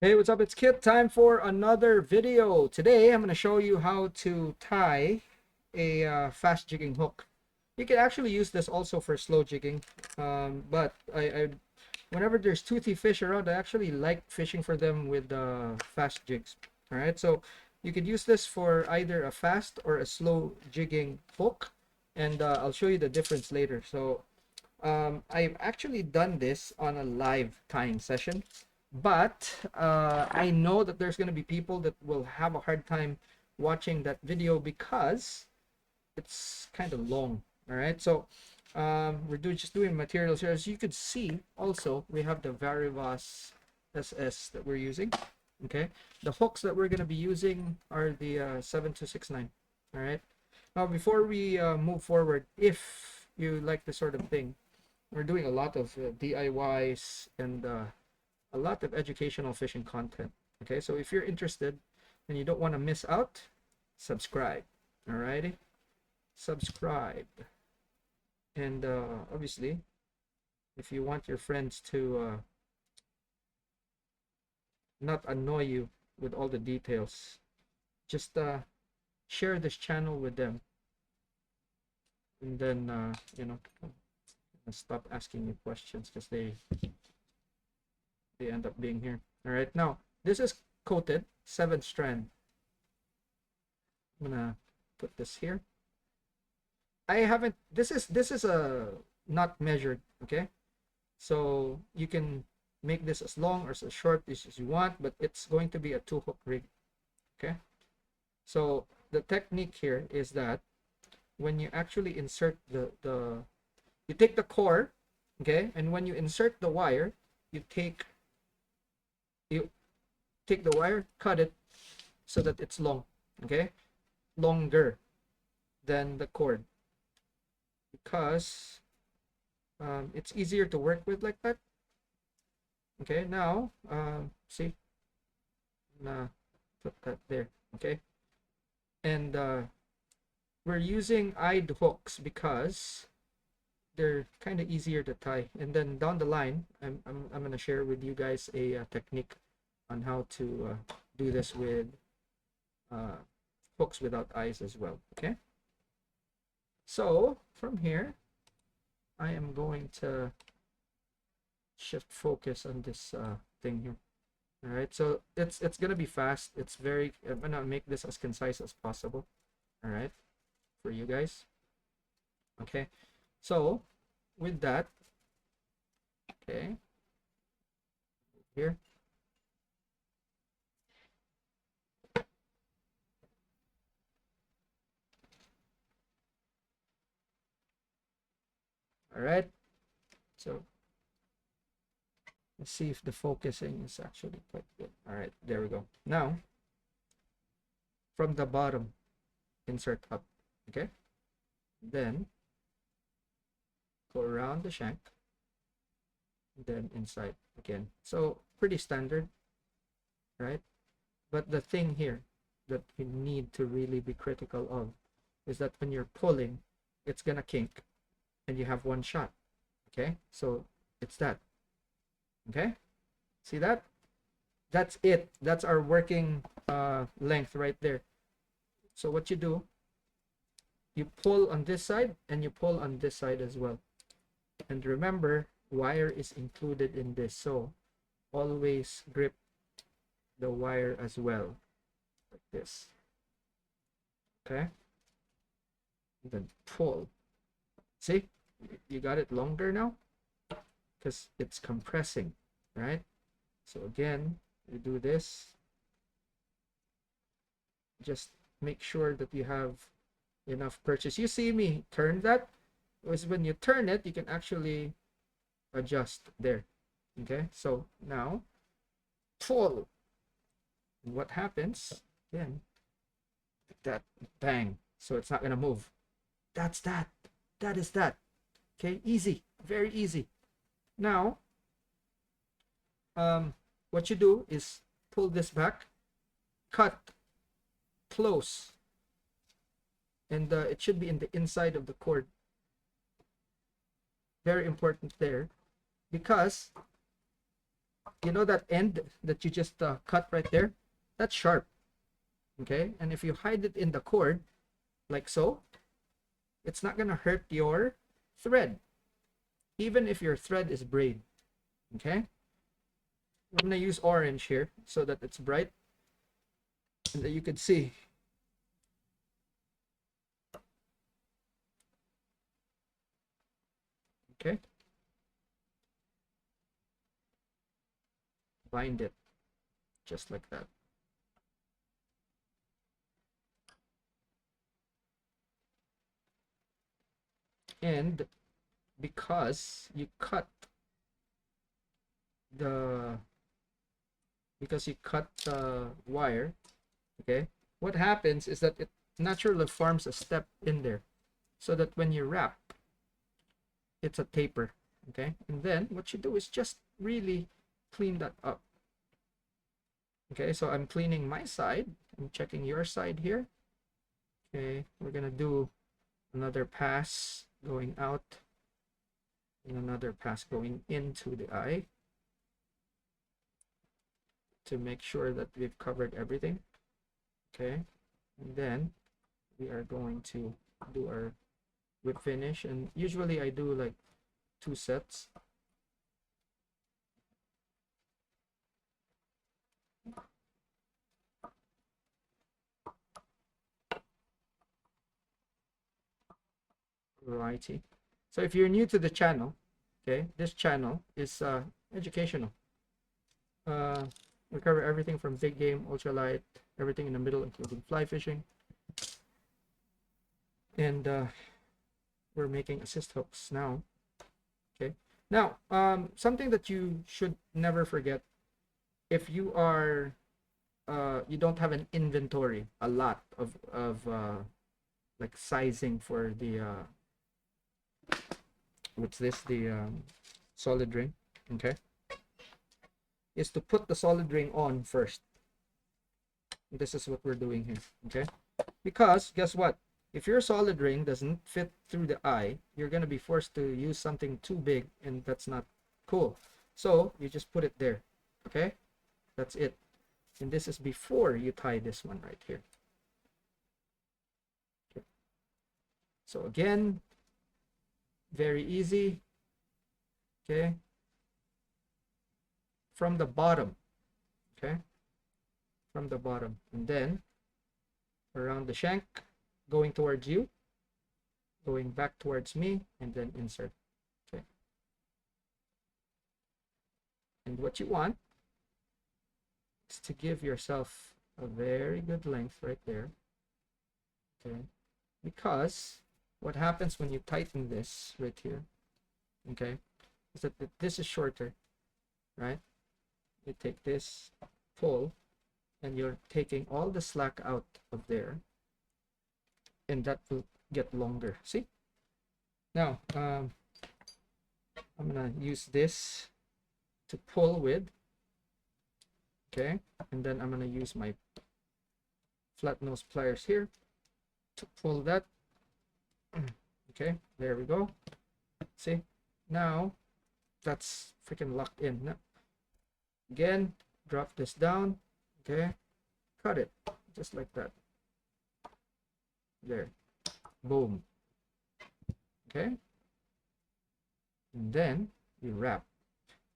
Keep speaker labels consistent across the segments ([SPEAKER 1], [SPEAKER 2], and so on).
[SPEAKER 1] Hey, what's up? It's Kit. Time for another video. Today, I'm going to show you how to tie a fast jigging hook. You can actually use this also for slow jigging, but whenever there's toothy fish around, I actually like fishing for them with fast jigs. All right, so you could use this for either a fast or a slow jigging hook, and I'll show you the difference later. So I've actually done this on a live tying session, but I know that there's going to be people that will have a hard time watching that video because it's kind of long. All right, so just doing materials here. As you could see, also we have the Varivas SS that we're using. Okay, the hooks that we're going to be using are the 7269. All right, now before we move forward, if you like this sort of thing, we're doing a lot of DIYs and a lot of educational fishing content. Okay, so if you're interested and you don't want to miss out, subscribe. Alrighty, subscribe. And obviously, if you want your friends to not annoy you with all the details, just share this channel with them, and then stop asking me questions because they end up being here. All right, now this is coated 7 strand. I'm gonna put this here. I haven't. This is a not measured. Okay, so you can make this as long or as short as you want, but it's going to be a 2 hook rig. Okay, so the technique here is that when you actually insert the you take the core, okay, and when you insert the wire, you take you take the wire, cut it so that it's long, okay, longer than the cord, because it's easier to work with like that. Okay, now see, na put that there. Okay, and we're using eyed hooks because they're kind of easier to tie. And then down the line, I'm gonna share with you guys a technique on how to do this with uh, hooks without eyes as well. Okay, so from here, I am going to shift focus on this thing here. All right, so it's gonna be fast. I'm gonna make this as concise as possible. All right, for you guys. Okay, so with that, okay, here. All right, so let's see if the focusing is actually quite good. All right, there we go. Now, from the bottom, insert up. Okay, then go around the shank, then inside again. So pretty standard, right? But the thing here that you need to really be critical of is that when you're pulling, it's gonna kink and you have one shot. Okay, so it's that. Okay, see that? That's it. That's our working length right there. So what you do, you pull on this side and you pull on this side as well. And remember, wire is included in this, so always grip the wire as well, like this. Okay, and then pull. See, you got it longer now because it's compressing, right? So again, you do this. Just make sure that you have enough purchase. You see me turn that? Was when you turn it, you can actually adjust there. Okay, so now pull. And what happens? Again, that bang. So it's not gonna move. That's that. That is that. Okay, easy, very easy. Now, what you do is pull this back, cut close, and it should be in the inside of the cord. Very important there, because you know that end that you just cut right there? That's sharp. Okay, and if you hide it in the cord, like so, it's not gonna hurt your thread, even if your thread is braid. Okay, I'm gonna use orange here so that it's bright and that you can see. Okay, bind it just like that. And because you cut the wire, okay, what happens is that it naturally forms a step in there, so that when you wrap, it's a taper. Okay, and then what you do is just really clean that up. Okay, so I'm cleaning my side, I'm checking your side here. Okay, we're gonna do another pass going out and another pass going into the eye to make sure that we've covered everything. Okay, and then we are going to do our whip finish, and usually I do like 2 sets. Righty. So if you're new to the channel, okay, this channel is educational. We cover everything from big game, ultralight, everything in the middle, including fly fishing. And we're making assist hooks now. Okay. Now, something that you should never forget, if you are you don't have an inventory, a lot of like sizing for the what's this, the solid ring, okay, is to put the solid ring on first. This is what we're doing here, okay, because guess what, if your solid ring doesn't fit through the eye, you're going to be forced to use something too big, and that's not cool. So you just put it there. Okay, that's it. And this is before you tie this one right here. Okay. So again, very easy. Okay, from the bottom. Okay, from the bottom, and then around the shank, going towards you, going back towards me, and then insert. Okay, and what you want is to give yourself a very good length right there. Okay, because what happens when you tighten this right here, okay, is that this is shorter, right? You take this, pull, and you're taking all the slack out of there, and that will get longer. See? Now, I'm gonna use this to pull with, okay, and then I'm gonna use my flat nose pliers here to pull that. Okay, there we go. See? Now that's freaking locked in. Now, again, drop this down. Okay, cut it just like that. There, boom. Okay, and then you wrap.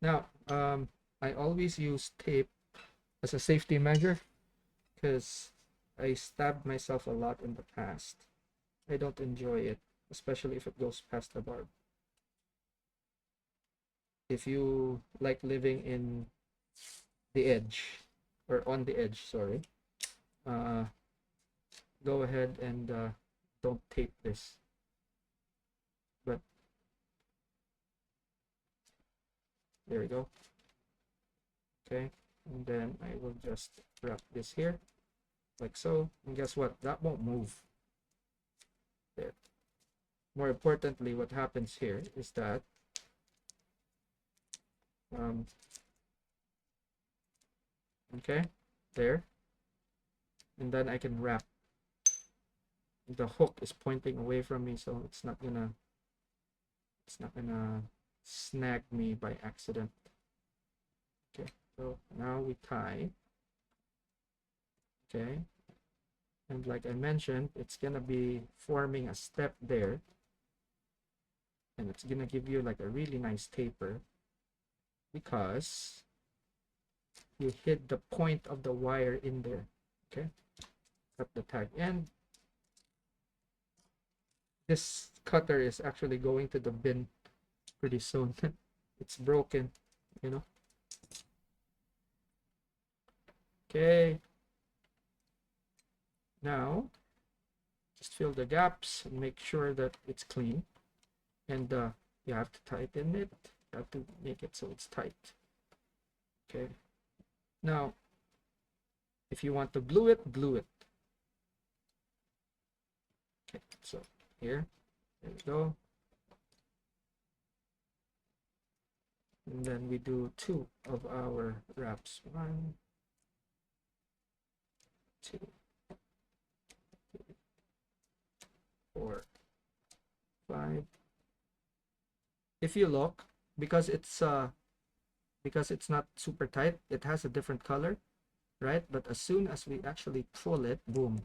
[SPEAKER 1] Now, I always use tape as a safety measure because I stabbed myself a lot in the past. I don't enjoy it, especially if it goes past the barb. If you like living in the edge, or on the edge, sorry, go ahead and don't tape this. But there we go. Okay, and then I will just wrap this here like so, and guess what, that won't move. There. More importantly, what happens here is that okay, there, and then I can wrap. The hook is pointing away from me, so it's not gonna snag me by accident. Okay, so now we tie. Okay, and like I mentioned, it's gonna be forming a step there, and it's gonna give you like a really nice taper because you hit the point of the wire in there. Okay, cut the tag, and this cutter is actually going to the bin pretty soon. It's broken, you know. Okay, now just fill the gaps and make sure that it's clean, and you have to tighten it. You have to make it so it's tight. Okay, now if you want to glue it, glue it. Okay, so here, there we go. And then we do 2 of our wraps. 1, 2, 3, 4, 5. If you look, because it's not super tight, it has a different color, right? But as soon as we actually pull it, boom,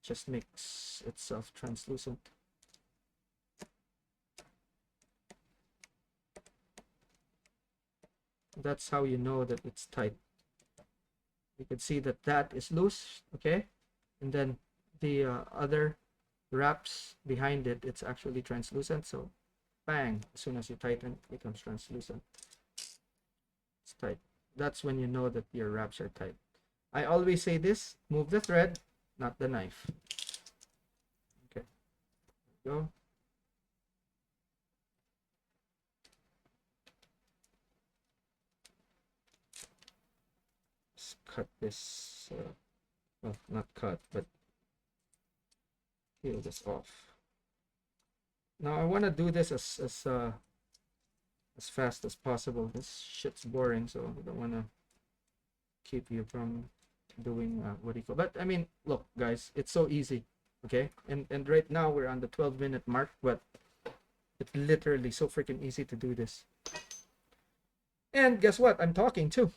[SPEAKER 1] just makes itself translucent. That's how you know that it's tight. You can see that that is loose, okay? And then the other wraps behind it, it's actually translucent. So bang, as soon as you tighten, it becomes translucent. It's tight. That's when you know that your wraps are tight. I always say this: move the thread, not the knife. Okay, go. Let's cut this, well, not cut, but peel this off. Now I want to do this as fast as possible. This shit's boring, so I don't want to keep you from doing what do you call. But I mean, look, guys, it's so easy, okay? And right now we're on the 12-minute mark, but it's literally so freaking easy to do this. And guess what? I'm talking too.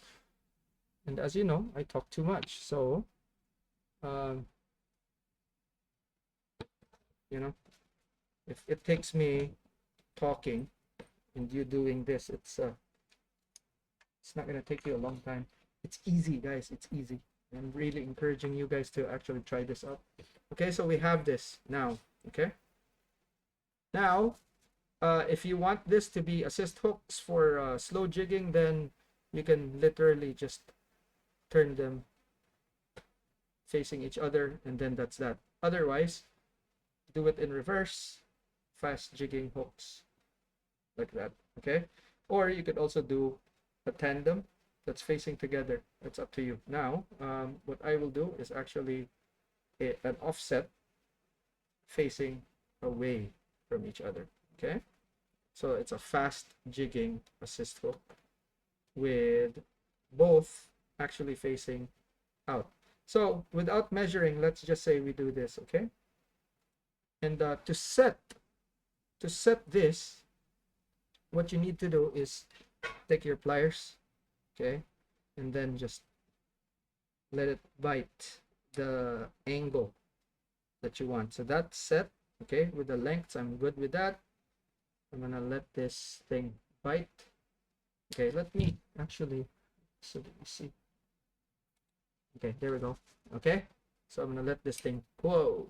[SPEAKER 1] And as you know, I talk too much. So, you know, if it takes me talking and you doing this, it's not gonna take you a long time. It's easy, guys. It's easy. I'm really encouraging you guys to actually try this out. Okay, so we have this now. Okay. Now, if you want this to be assist hooks for slow jigging, then you can literally just turn them facing each other, and then that's that. Otherwise, do it in reverse, fast jigging hooks like that. Okay, or you could also do a tandem that's facing together. It's up to you. Now, what I will do is actually an offset facing away from each other. Okay, so it's a fast jigging assist hook with both actually facing out. So without measuring, let's just say we do this, okay? And to set this, what you need to do is take your pliers, okay, and then just let it bite the angle that you want. So that's set, okay, with the lengths. I'm good with that. I'm gonna let this thing bite. Okay, let me actually, so let me see. Okay, there we go. Okay, so I'm gonna let this thing, whoa,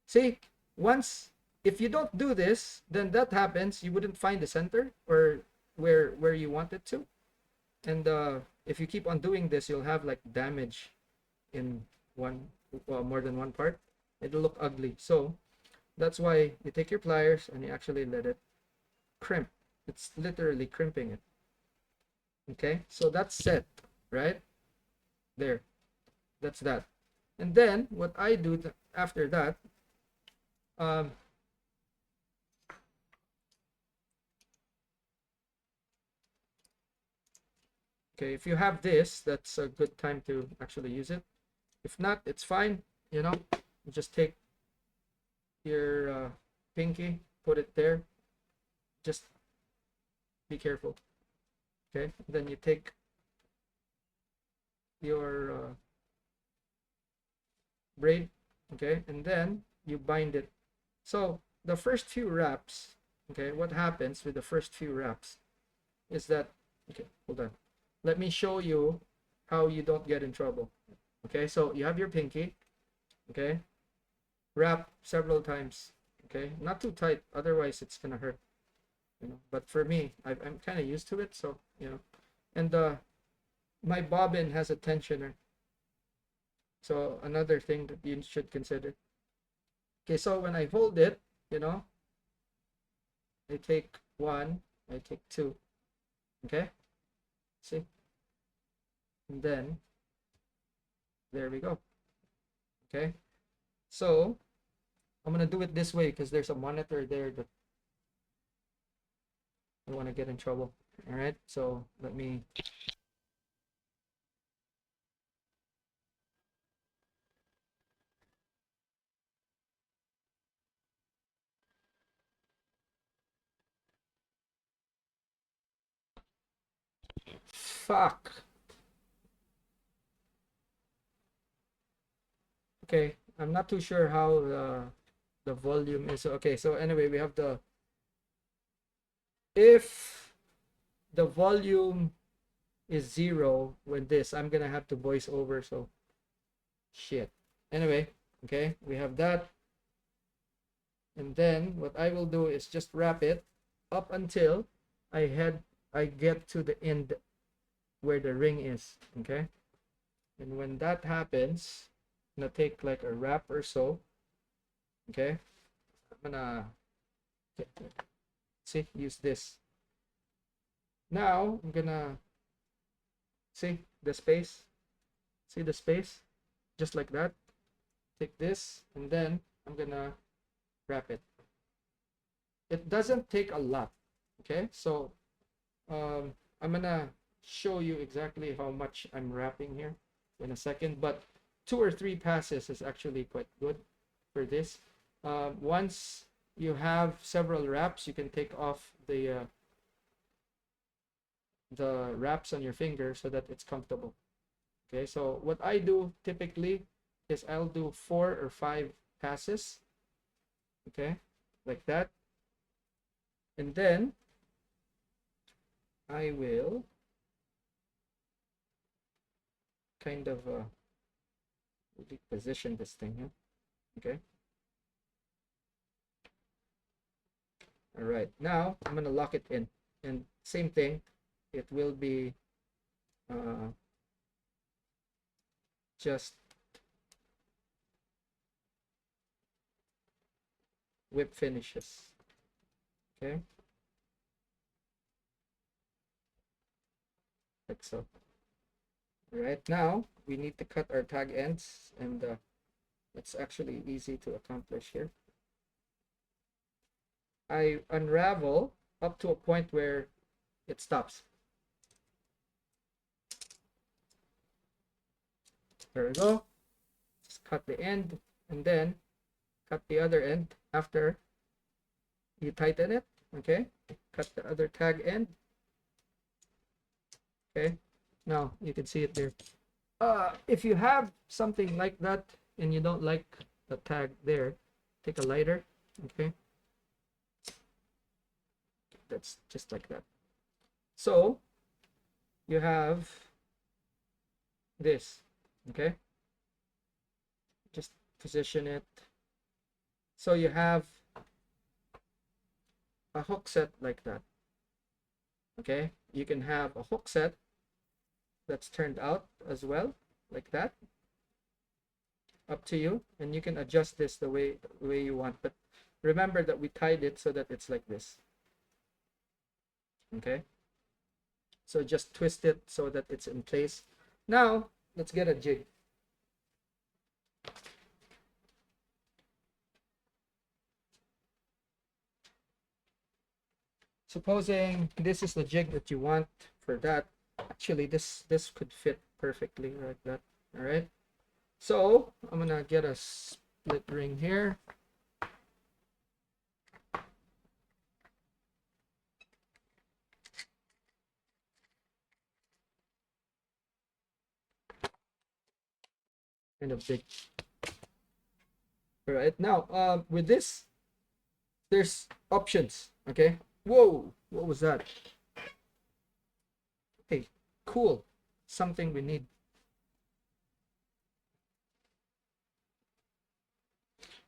[SPEAKER 1] see, once, if you don't do this, then that happens, you wouldn't find the center or where you want it to. And if you keep on doing this, you'll have like damage in one, well, more than one part. It'll look ugly. So that's why you take your pliers and you actually let it crimp. It's literally crimping it. Okay, so that's set, right there. That's that. And then what I do after that, okay, if you have this, that's a good time to actually use it. If not, it's fine. You know, you just take your pinky, put it there. Just be careful. Okay, then you take your braid, okay, and then you bind it. So the first few wraps, okay, what happens with the first few wraps is that, okay, hold on, let me show you how you don't get in trouble. Okay, so you have your pinky, okay, wrap several times, okay, not too tight, otherwise it's gonna hurt, you know. But for me, I'm kind of used to it, so you know. And my bobbin has a tensioner, so another thing that you should consider. Okay, so when I hold it, you know, I take one, I take two, okay, see, and then there we go. Okay, so I'm gonna do it this way because there's a monitor there that I want to get in trouble. All right, so let me. Fuck. Okay, I'm not too sure how the volume is. Okay, so anyway, we have the, if the volume is zero when this, I'm gonna have to voice over, so shit. Anyway, okay, we have that. And then what I will do is just wrap it up until I get to the end where the ring is, okay? And when that happens, I'm gonna take like a wrap or so, okay? I'm gonna see, use this. Now I'm gonna see the space, see the space, just like that. Take this and then I'm gonna wrap it. It doesn't take a lot, okay? So I'm gonna show you exactly how much I'm wrapping here in a second, but 2 or 3 passes is actually quite good for this. Once you have several wraps, you can take off the wraps on your finger so that it's comfortable. Okay, so what I do typically is I'll do 4 or 5 passes, okay, like that, and then I will kind of really position this thing here, okay. All right, now I'm gonna lock it in, and same thing, it will be uh, just whip finishes, okay, like so. All right, now we need to cut our tag ends, and it's actually easy to accomplish here. I unravel up to a point where it stops. There we go. Just cut the end and then cut the other end after you tighten it. Okay. Cut the other tag end. Okay. Now you can see it there. If you have something like that and you don't like the tag there, take a lighter. Okay. That's just like that. So you have this. Okay. Just position it. So you have a hook set like that. Okay, you can have a hook set that's turned out as well, like that. Up to you, and you can adjust this the way you want. But remember that we tied it so that it's like this. Okay, so just twist it so that it's in place. Now let's get a jig. Supposing this is the jig that you want for that, actually this could fit perfectly like that. All right, so I'm gonna get a split ring here. kind of big. All right, now with this, there's options. Okay. Whoa, what was that? Hey, cool. Something we need.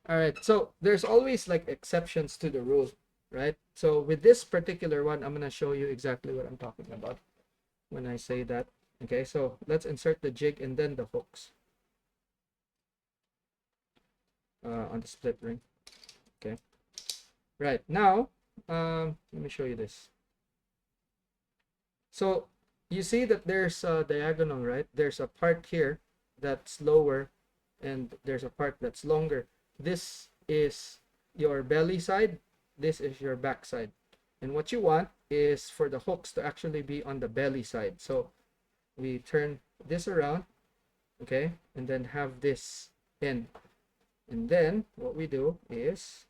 [SPEAKER 1] All right, so there's always like exceptions to the rule, right? So with this particular one, I'm gonna show you exactly what I'm talking about when I say that. Okay, so let's insert the jig and then the hooks on the split ring. Okay, right now, let me show you this. So you see that there's a diagonal, right? There's a part here that's lower and there's a part that's longer. This is your belly side, this is your back side. And what you want is for the hooks to actually be on the belly side. So we turn this around, okay, and then have this end. And then what we do is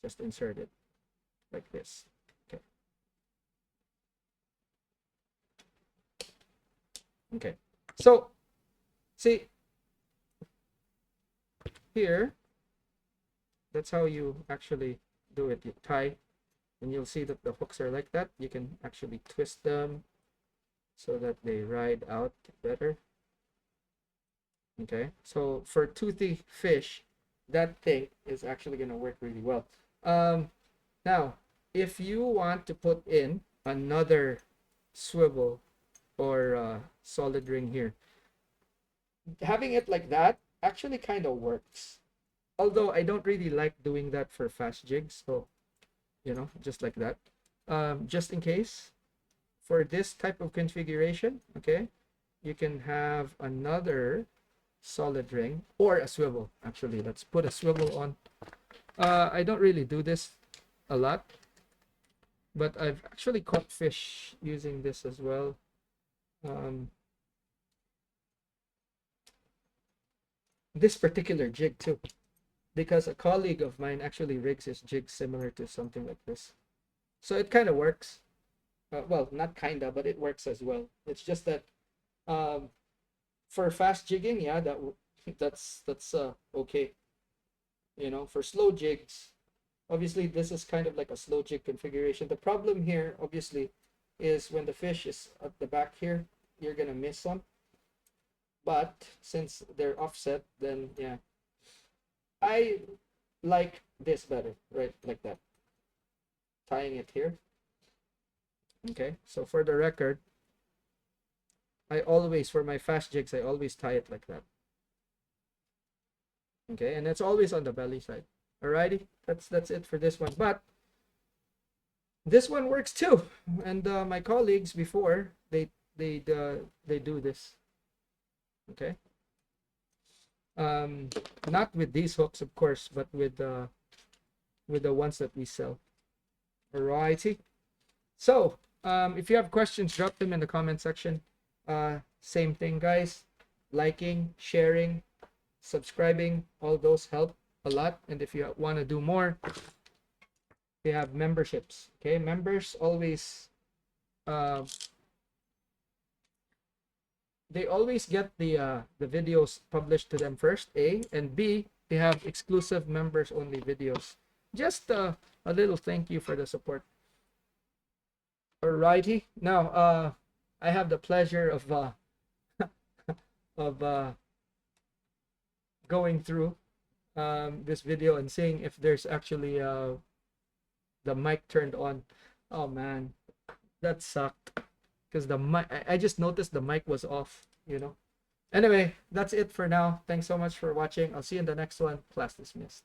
[SPEAKER 1] just insert it like this. Okay. Okay. So see here, that's how you actually do it. You tie, and you'll see that the hooks are like that. You can actually twist them so that they ride out better. Okay, so for toothy fish, that thing is actually going to work really well. Now, if you want to put in another swivel or solid ring here, having it like that actually kind of works. Although I don't really like doing that for fast jigs, so you know, just like that. Just in case, for this type of configuration, okay, you can have another solid ring or a swivel. Actually, let's put a swivel on. I don't really do this a lot, but I've actually caught fish using this as well. This particular jig too, because a colleague of mine actually rigs his jig similar to something like this. So it kind of works. Well, not kind of, but it works as well. It's just that um, for fast jigging, yeah, that's okay. You know, for slow jigs, obviously this is kind of like a slow jig configuration. The problem here, obviously, is when the fish is at the back here, you're gonna miss some. But since they're offset, then yeah, I like this better, right? Like that, tying it here. Okay, so for the record, I always, for my fast jigs, I always tie it like that. Okay, and it's always on the belly side. Alrighty, that's it for this one. But this one works too, and my colleagues before they do this. Okay, not with these hooks, of course, but with the ones that we sell. Alrighty. So if you have questions, drop them in the comment section. Same thing, guys. Liking, sharing, subscribing, all those help a lot. And if you want to do more, we have memberships. Okay, members always they always get the videos published to them first, A, and B, they have exclusive members only videos. Just a little thank you for the support. Alrighty, now I have the pleasure of of going through this video and seeing if there's actually the mic turned on. Oh man, that sucked, because the mic, I just noticed the mic was off, you know. Anyway, that's it for now. Thanks so much for watching. I'll see you in the next one. Class dismissed.